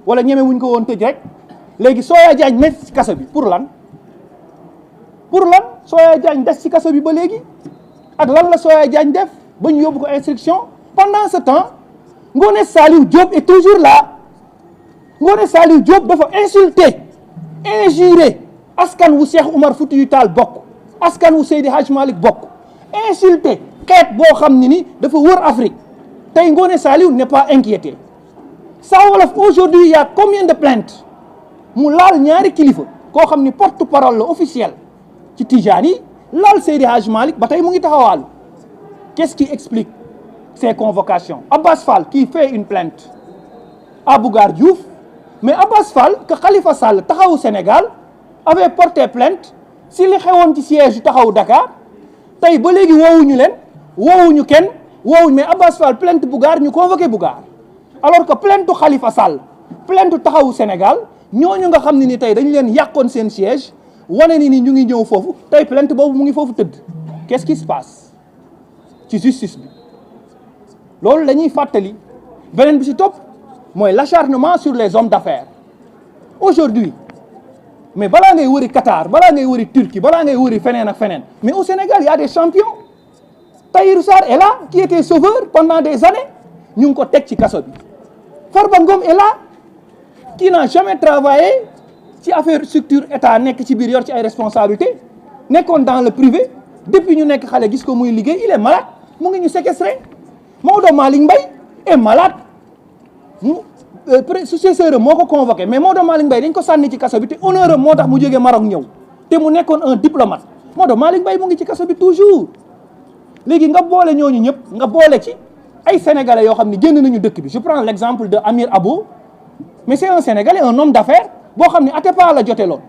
wala ñeme wuñ ko woon tëj rek léegi Soya Diagne nekk ci kaso bi pour lan Soya Diagne des ci kaso bi ba léegi ak lan la Soya Diagne def ba ñu yóbbu ko instruction. Pendant ce temps Ngoné Saliou Diop est toujours là Ngoné Saliou Diop dafa insulter injurer askan wu Cheikh Oumar Foutiyou Tall bokk askan wu Seydi Hadj Malick bokk insulter xeet boo xam ne ni dafa wër Afrique tey Ngoné Saliou n'est pas inquiété. Saa Wolof aujourd'hui il y a combien de plaintes mu laal ñaari kilifa koo xam ni porte-parole la officiel ci Tijaan yi laal Seydi Hadj Malick ba tey mu ngi taxawaalu. Qu'est-ce qui explique ces convocations? Abbas Fall qui fait une plainte à Bougar Diouf, mais Abbas Fall que Khalifa Sall taxawu Sénégal avait porté plainte si li xewoon ci siège yu taxawu Dakar tey ba léegi woowuñu leen woowuñu kenn woowuñu mais Abbas Fall plainte Bougar ñu convoqué Bougar alors que plainte Khalifa Sall plainte taxawu Sénégal ñooñu nga xam ne ni tey dañu leen yàqoon seen siège wane ni ñu ngi ñëw foofu tey plainte boobu mu ngi foofu tëdd. Qu'est-ce qui se passe ci justice bi loolu la ñuy fàttali. beneen bi ci topp mooy l'acharnement sur les hommes d'affaires aujourd'hui mais balaa ngay wëri Qatar balaa ngay wëri Turquie balaa ngay wëri feneen ak feneen mais au Sénégal il y a des champions. Tahirou Sarr est là qui était sauveur pendant des années ñu ngi ko teg ci kaso bi. Farba Ngom est là qui n'a jamais travaillé ci affaire structure état nekk ci biir yor ci ay responsabilités nekkoon dans le privé depuis ñu nekk xale gis ko muy liggéey il est malade mu ngi ñu séquestré. Maodo Malick Mbaye est malade successeur moo ko convoqué mais Maodo Malick Mbaye dañ ko sànni ci kaso bi te honneur moo tax mu jógee Maroc ñëw te mu nekkoon un diplomate Maodo Malick Mbaye mu ngi ci kaso bi toujours. léegi nga boole ñooñu ñëpp nga boole ci ay sénégalais yoo xam ne génn nañu dëkk bi je prends l'exemple de Amir Abo mais c'est un sénégalais un homme d'affaires boo xam ne Atepa la jote loon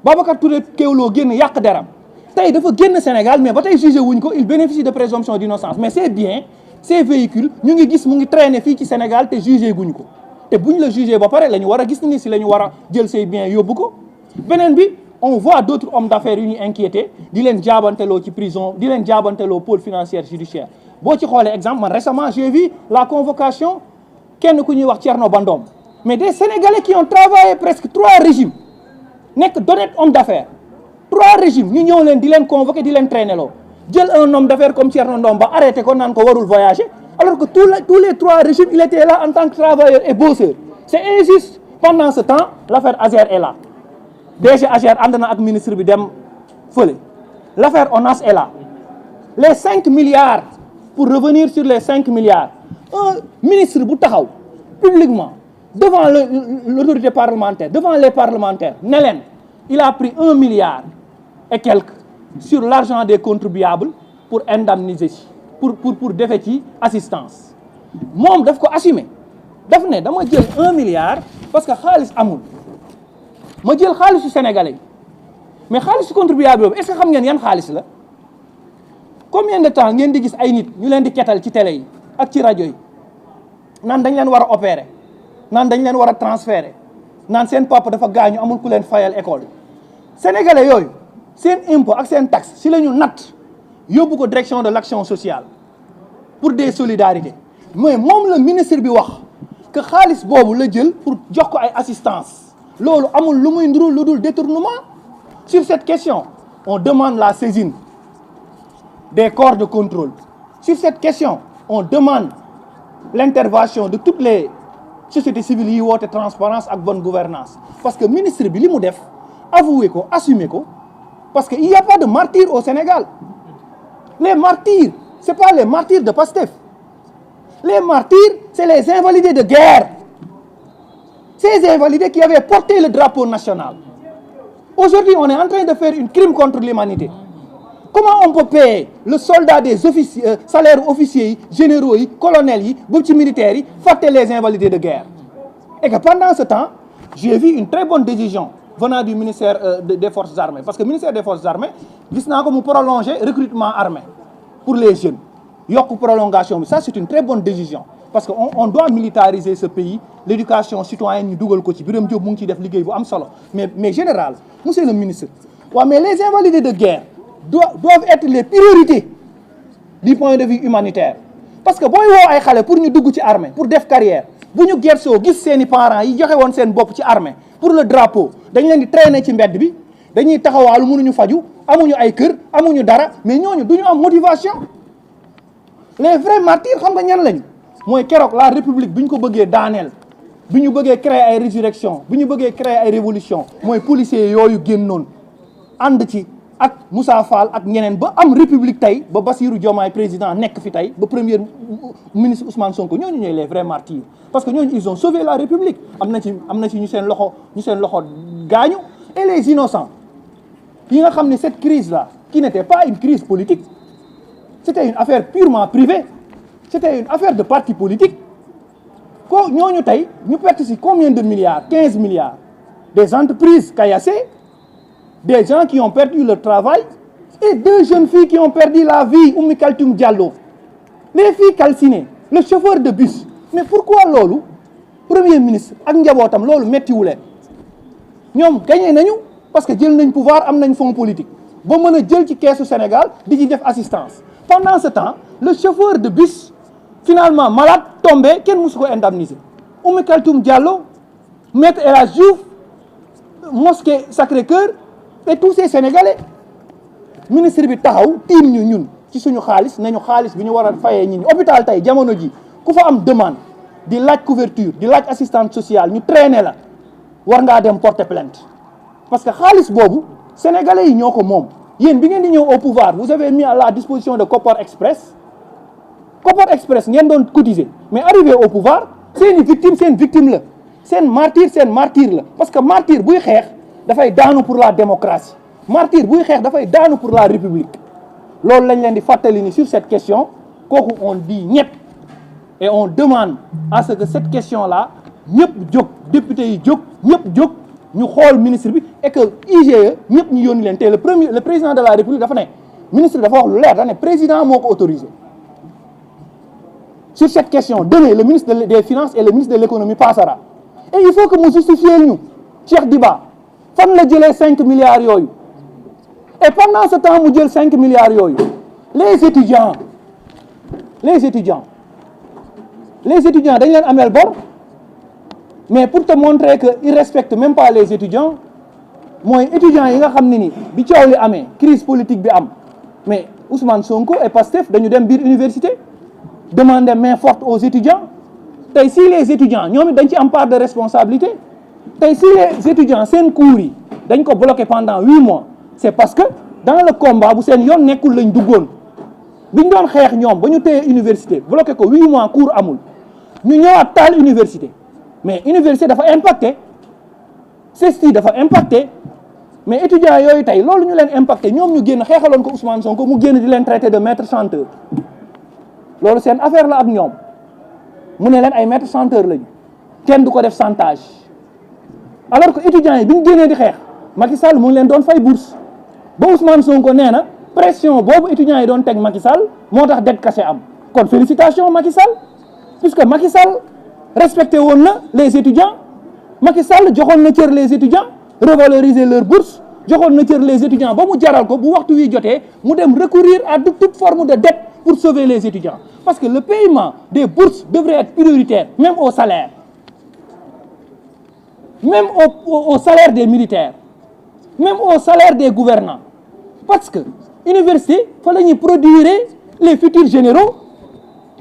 Babacar Touré Kewlo génn yàq deram tey dafa génn Sénégal mais ba tey jugé wuñ ko il bénéficie de présomption d'innocence mais c'est bien ces véhicules ñu ngi gis mu ngi traîner fii ci Sénégal te jugé guñ ko te buñ la jugé ba pare la ñu war a gis ni si la ñu war a jël say biens yóbbu ko. beneen bi on voit d'autres hommes d'affaires yu ñu inquiété di leen jaabanteloo ci prison di leen jaabanteloo pôle financier judiciaire boo ci xoolee exemple man récemment j'ai vu la convocation kenn ku ñuy wax Thierno Bandom mais des Sénégalais qui ont travaillé presque 3 régimes nekk d'honnêtes hommes d'affaires 3 régimes ñu ñëw leen di leen convoquer di leen traîner loo jël un homme d'affaires comme Thierno Ndom ba arrêté ko naan ko warul voyager alors que tous les 3 régimes il était là en tant que travailleur et bosseur c'est injuste. Pendant ce temps l'affaire Azer est là DG Azer ànd na ak ministre bi dem fële l'affaire ONAS est là les 5 milliards pour revenir sur les 5 milliards un ministre bu taxaw publiquement devant l'autorité parlementaire devant les parlementaires ne leen il a pris 1 milliard et quelques sur l'argent des contribuables pour indemniser ci pour defe ci assistance moom daf ko assumer daf ne dama jël 1 milliard parce que xaalis amul ma jël xaalisu sénégalais mais xaalisu contribuable boobu est-ce que xam ngeen yan xaalis la combien de temps ngeen di gis ay nit ñu leen di ketal ci télé yi ak ci rajo yi naan dañ leen war a opérer naan dañ leen war a transférer naan seen papa dafa gaañu amul ku leen fayal école sénégalais yooyu seen impôt ak seen taxe si la ñu natt yóbbu ko direction de l'action sociale pour des solidarités mais moom la ministre bi wax que xaalis boobu la jël pour jox ko ay assistance loolu amul lu muy nduru lu dul détournement. Sur cette question on demande la saisine des corps de contrôle. Sur cette question on demande l'intervention de toutes les sociétés civiles yi woote transparence ak bonne gouvernance parce que ministre bi li mu def avoué ko assumé ko parce que il y a pas de martyrs au Sénégal. Les martyrs c'est pas les martyrs de Pastef, les martyrs c'est les invalidés de guerre, ces invalidés qui avaient porté le drapeau national. Aujourd'hui on est en train de faire un crime contre l'humanité. Comment on peut payer le soldat des officiers salaires officiers yi généraux yi colonels yi bu ci militaires yi fàtte les invalidés de guerre et que pendant ce temps j'ai vu une très bonne décision venant du ministère des forces armées parce que ministère des forces armées gis naa ko mu prolonger recrutement armé pour les jeunes yokk prolongation bi ça c'est une très bonne décision parce que on doit militariser ce pays l'éducation citoyenne ñu dugal ko ci Birame Diop mu ngi ciy def liggéey bu am solo mais général monsieur le ministre waaw mais les invalidés de guerre doivent être les priorités du point de vue humanitaire parce que booy woo ay xale pour ñu dugg ci armée pour def carrière bu ñu gersoo gis seeni parents yi joxe woon seen bopp ci armée pour le drapeau dañ leen di traîner ci mbedd bi dañuy taxawaalu mënuñu faju amuñu ay kër amuñu dara mais ñooñu duñu am motivation. Les vrais martyrs xam nga ñan lañu mooy keroog la république bi ñu ko bëggee daaneel bi ñu bëggee créer ay résurrection bi ñu bëggee créer ay révolution mooy policiers yooyu génnoon ànd ci ak Moussa Fall ak ñeneen ba am république tey ba Bassirou Diomaye président nekk fi tey ba premier ministre Ousmane Sonko ñooñu ñooy les vrais martyrs parce que ñooñu ils ont sauvé la république am na ci ñu seen loxo gaañu et les innocents yi nga xam ne cette crise là qui n'était pas une crise politique c'était une affaire purement privée c'était une affaire de parti politique ko ñooñu tey ñu perte ci combien de milliards 15 milliards des entreprises caillassées des gens qui ont perdu leur travail et 2 jeunes filles qui ont perdu la vie Oumi Kaltoum Diallo les filles calcinées le chauffeur de bus mais pourquoi loolu premier ministre ak njabootam loolu mettiwu leen ñoom gagné nañu parce que jël nañ pouvoir am nañ fonds politique ba mën a jël ci keesu Sénégal di ci def assistance pendant ce temps le chauffeur de bus finalement malade tombé kenn mësu ko indemniser Oumi Kaltoum Diallo Maître El Hadji Diouf mosquée Sacré-Cœur et tous ces Sénégalais ministre bi taxaw tiim ñu ñun ci suñu xaalis nañu xaalis bi ñu war a fayee ñi hôpital tey jamono ji ku fa am demande di laaj couverture di laaj assistance sociale ñu traîner la war ngaa dem porter plainte parce que xaalis boobu sénégalais yi ñoo ko moom yéen bi ngeen di ñëw au pouvoir vous avez mis à la disposition de Kopar Express ngeen doon cotiser mais arrivé au pouvoir seen victime la seen martyr la parce que martyr buy xeex dafay daanu pour la démocratie martyr buy xeex dafay daanu pour la république loolu lañ leen di fàttali ni sur cette question kooku on dit ñett et on demande à ce que cette question là ñëpp jóg député yi jóg ñëpp jóg ñu xool ministre bi et que IGE ñëpp ñu yónni leen te le président de la république dafa ne ministre dafa wax lu leer dafa ne président moo ko autorisé sur cette question demain le ministre des finances et le ministre de l'économie passera et il faut que mu justifier ñu Cheikh Diba fan la jëlee 5 milliards yooyu et pendant ce temps mu jël 5 milliards yooyu les étudiants dañ leen ameel bor mais pour te montrer que ils respectent même pas les étudiants mooy étudiants yi nga xam ne ni bi coow li amee crise politique bi am mais Ousmane Sonko et Pastef dañu dem biir université demander main forte aux étudiants tey si les étudiants ñoom it dañ ci am part de responsabilité tey si les étudiants seen cours yi dañ ko bloqué pendant 8 mois c'est parce que dans le combat bu seen yoon nekkul lañ duggoon biñ doon xeex ñoom ba ñu téye université bloqué ko 8 mois cours amul ñu ñëwaat taal université mais université dafa impacté CESTI dafa impacté mais étudiants yooyu tey loolu ñu leen impacté ñoom ñu génn xeexaloon ko Ousmane Sonko mu génn di leen traité de maître chanteur loolu seen affaire la ak ñoom mu ne leen ay maître chanteur lañu kenn du ko def chantage alors que étudiants yi bi ñu génnee di xeex Macky Sall mu ngi leen doon fay bourse ba Ousmane Sonko nee na pression boobu étudiants yi doon teg Macky Sall moo tax det caché am kon félicitations Macky Sall puisque Macky Sall respecté woon na les étudiants Macky Sall joxoon na cër les étudiants revaloriser leur bourse joxoon na cër les étudiants ba mu jaral ko bu waxtu wi jotee mu dem recourir à toute forme de dette pour sauver les étudiants parce que le paiement des bourses devrait être prioritaire même au salaire même au salaire des militaires même au salaire des gouvernants parce que université fa la ñuy produire les futurs généraux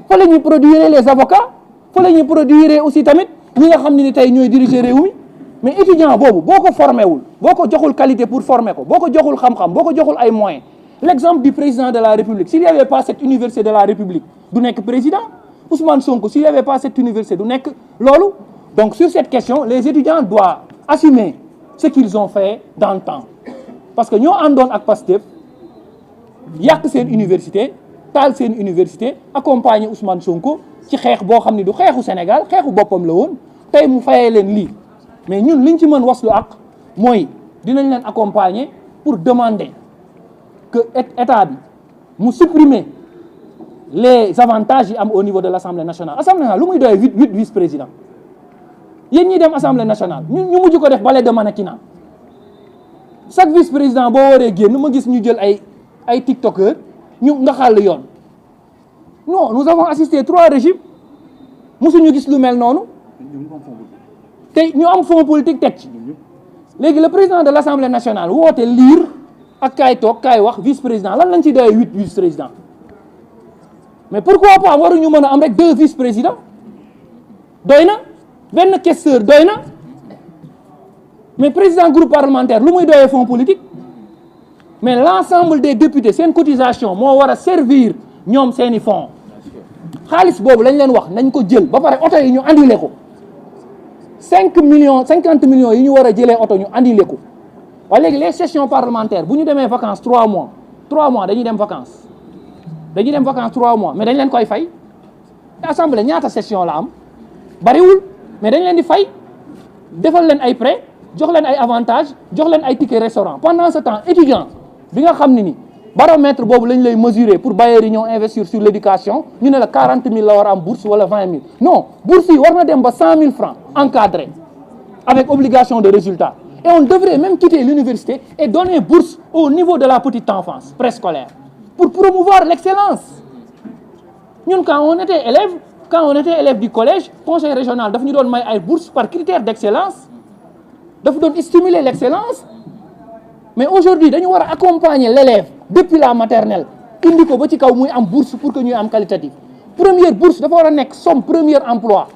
fa la ñuy produire les avocats fa la ñuy produire aussi tamit ñi nga xam ne ni tey ñooy diriger réew mi mais étudiant boobu boo ko formé wul boo ko joxul qualité pour former ko boo ko joxul xam-xam boo ko joxul ay moyens l'exemple du président de la République s'il y avait pas cette université de la République du nekk président Ousmane Sonko s'il y avait pas cette université du nekk loolu donc sur cette question les étudiants doivent assumer ce qu'ils ont fait dans le temps parce que ñoo àndoon ak Pastef yàq seen université taal seen université accompagner Ousmane Sonko ci xeex boo xam ne du xeexu Sénégal xeexu boppam la woon tey mu fayee leen lii mais ñun liñ ci mën waslu ak mooy dinañ leen accompagner pour demander que état bi mu supprimer les avantages yi am au niveau de l'Assemblée nationale Assemblée nationale lu muy doyee huit vice-présidents yéen ñi dem Assemblée nationale ñu mujj ko def balai de mannequinat chaque vice-président boo waree génn ma gis ñu jël ay tiktokers ñu nga xàll yoon non nous avons assisté 3 régimes mosuñu gis lu mel noonu te ñu am fonds politique teg ci léegi le président de l'Assemblée nationale woote liir ak kaay toog kaay wax vice président lan lañ ci doyee 8 vice président mais pourquoi pas waruñu mën a am rek 2 vice présidents doy na benn questeur doy na mais président groupe parlementaire lu muy doyee fonds politique mais l'ensemble des députés seen cotisation moo war a servir ñoom seeni fonds xaalis boobu lañ leen wax nañ ko jël ba pare oto yi ñu andile ko 50 millions yi ñu war a jëlee oto ñu andile ko waaye léegi les sessions parlementaires bu ñu demee vacances 3 mois dañuy dem vacances 3 mois mais dañ leen koy fay assemblée ñaata session la am bariwul mais dañ leen di fay defal leen ay prêts jox leen ay avantages jox leen ay tickets restaurant pendant ce temps étudiant bi nga xam ne ni baromètre boobu lañ lay mesurer pour bailleurs yi ñoo investir sur l'éducation ñu ne la 40 000 la war a am bourse wala 20 000 non bourse yi war na dem ba 100 000 francs encadré avec obligation de résultat et on devrait même quitter l'université et donner bourse au niveau de la petite enfance préscolaire pour promouvoir l'excellence ñun quand on était élève du collège conseil régional daf ñu doon may ay bourses par critère d'excellence dafa doon stimuler l'excellence mais aujourd'hui dañu war a accompagner l'élève depuis la maternelle indi ko ba ci kaw muy am bourse pour que ñuy am qualitatif première bourse dafa war a nekk somme premier emploi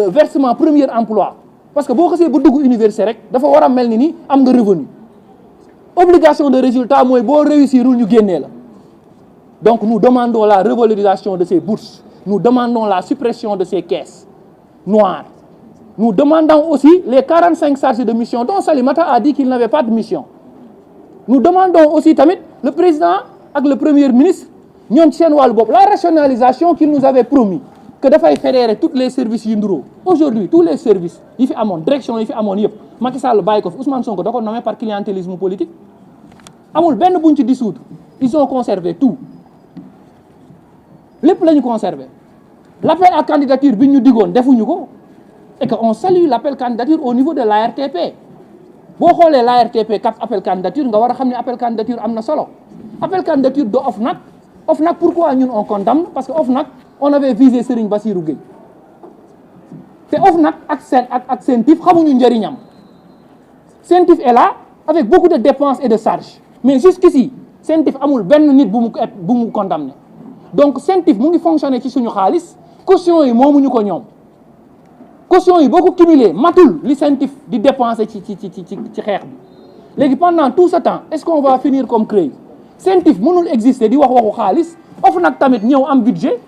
versement premier emploi parce que boo xasee ba dugg université rek dafa war a mel ni am nga revenu obligation de résultat mooy boo réussirul ñu génnee la donc nous demandons la revalorisation de ces bourses nous demandons la suppression de ces caisses noires nous demandons aussi les 45 chargés de mission dont Salimata a dit qu'il n'avait pas de mission nous demandons aussi tamit le président ak le premier ministre ñoom ci seen wàllu bopp la rationalisation qu'il nous avait promis que dafay fédérer tous les services yu nduroo aujourd'hui tous les services yi fi amoon direction yi fi amoon yëpp Macky Sall bàyyi ko fi Ousmane Sonko da ko nommé par clientélisme politique amul benn buñ ci dissoudre ils ont conservé tout lépp la ñu conservé l'appel à candidature bi ñu digoon defuñu ko et que on salue l'appel candidature au niveau de l'ARTP boo xoolee l'ARTP cap appel candidature nga war a xam ne appel candidature am na solo appel candidature de OFNAC pourquoi ñun on condamne parce que OFNAC on avait visé Serigne Bassirou Gueye te OFNAC ak CENTIF xamuñu njëriñam CENTIF est là avec beaucoup de dépenses et de charges mais jusqu'ici CENTIF amul benn nit bu mu condamné donc CENTIF mu ngi fonctionner ci suñu xaalis caution yi moomuñu ko ñoom caution yi boo ko cumulé matul li CENTIF di dépenser ci xeex bi léegi pendant tout ce temps est-ce qu'on va finir comme CREI CENTIF mënul exister di waxu xaalis OFNAC tamit ñëw am budget